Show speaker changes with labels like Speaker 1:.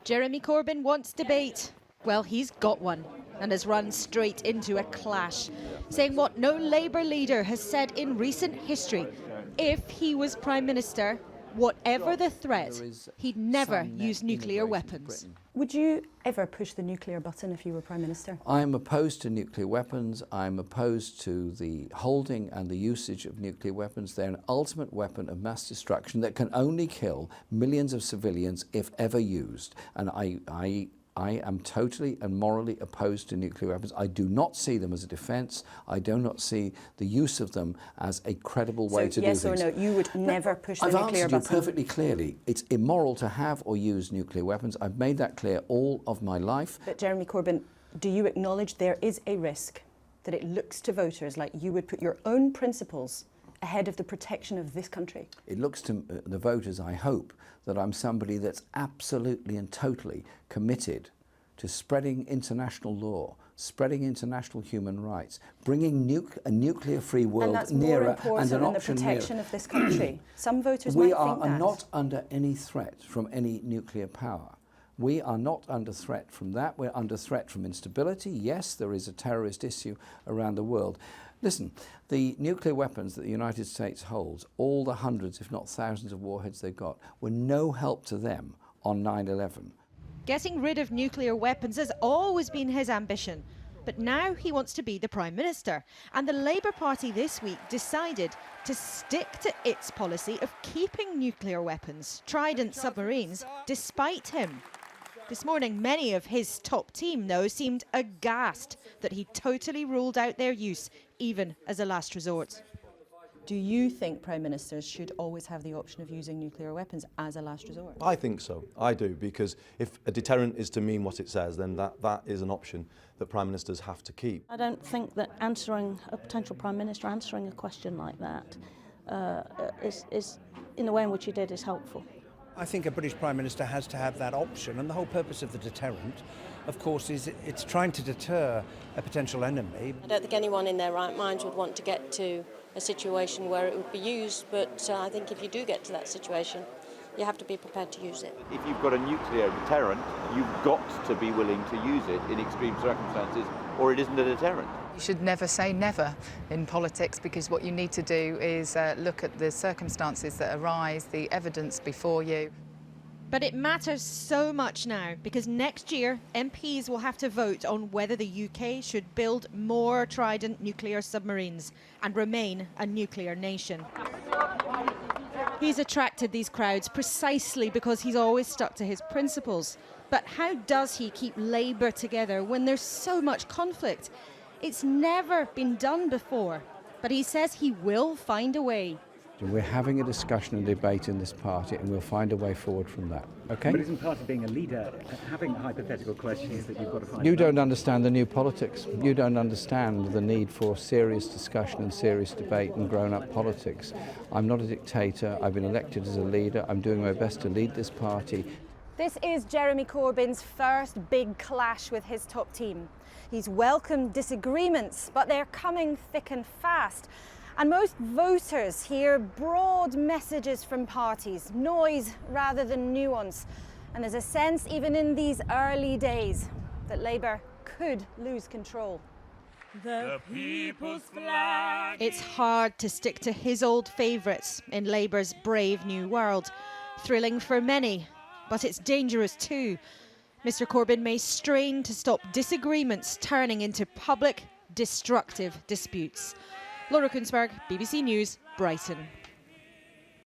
Speaker 1: Jeremy Corbyn wants debate. Well, he's got one and has run straight into a clash, saying what no Labour leader has said in recent history. If he was Prime Minister, whatever the threat, he'd never use nuclear weapons.
Speaker 2: Would you ever push the nuclear button if you were Prime Minister?
Speaker 3: I'm opposed to nuclear weapons. I'm opposed to the holding and the usage of nuclear weapons. They're an ultimate weapon of mass destruction that can only kill millions of civilians if ever used. And I am totally and morally opposed to nuclear weapons. I do not see them as a defence. I do not see the use of them as a credible way to do things.
Speaker 2: Yes or no, you would never push the nuclear button?
Speaker 3: I've answered you perfectly clearly. It's immoral to have or use nuclear weapons. I've made that clear all of my life.
Speaker 2: But Jeremy Corbyn, do you acknowledge there is a risk that it looks to voters like you would put your own principles ahead of the protection of this country?
Speaker 3: It looks to the voters, I hope, that I'm somebody that's absolutely and totally committed to spreading international law, spreading international human rights, bringing a nuclear-free world nearer and an option nearer.
Speaker 2: And that's more important than the protection of this country. Some voters
Speaker 3: might
Speaker 2: think that.
Speaker 3: We are not under any threat from any nuclear power. We are not under threat from that. We're under threat from instability. Yes, there is a terrorist issue around the world. Listen, the nuclear weapons that the United States holds, all the hundreds, if not thousands of warheads they've got, were no help to them on 9/11.
Speaker 1: Getting rid of nuclear weapons has always been his ambition. But now he wants to be the Prime Minister. And the Labour Party this week decided to stick to its policy of keeping nuclear weapons, Trident submarines, despite him. This morning, many of his top team, though, seemed aghast that he totally ruled out their use, even as a last resort.
Speaker 2: Do you think Prime Ministers should always have the option of using nuclear weapons as a last resort?
Speaker 4: I think so. I do, because if a deterrent is to mean what it says, then that is an option that Prime Ministers have to keep.
Speaker 5: I don't think that answering a potential Prime Minister, answering a question like that, is in the way in which he did, is helpful.
Speaker 6: I think a British Prime Minister has to have that option, and the whole purpose of the deterrent, of course, is it's trying to deter a potential enemy.
Speaker 7: I don't think anyone in their right minds would want to get to a situation where it would be used, but I think if you do get to that situation, you have to be prepared to use it.
Speaker 8: If you've got a nuclear deterrent, you've got to be willing to use it in extreme circumstances, or it isn't a deterrent.
Speaker 9: You should never say never in politics, because what you need to do is look at the circumstances that arise, the evidence before you.
Speaker 1: But it matters so much now, because next year MPs will have to vote on whether the UK should build more Trident nuclear submarines and remain a nuclear nation. He's attracted these crowds precisely because he's always stuck to his principles. But how does he keep Labour together when there's so much conflict? It's never been done before, but he says he will find a way.
Speaker 3: We're having a discussion and debate in this party, and we'll find a way forward from that, OK?
Speaker 10: But isn't part of being a leader having hypothetical questions that you've got to find?
Speaker 3: You don't understand the new politics. You don't understand the need for serious discussion and serious debate and grown-up politics. I'm not a dictator. I've been elected as a leader. I'm doing my best to lead this party.
Speaker 2: This is Jeremy Corbyn's first big clash with his top team. He's welcomed disagreements, but they're coming thick and fast. And most voters hear broad messages from parties, noise rather than nuance. And there's a sense, even in these early days, that Labour could lose control.
Speaker 1: The people's flag. It's hard to stick to his old favourites in Labour's brave new world. Thrilling for many, but it's dangerous too. Mr Corbyn may strain to stop disagreements turning into public, destructive disputes. Laura Kunsberg, BBC News, Brighton.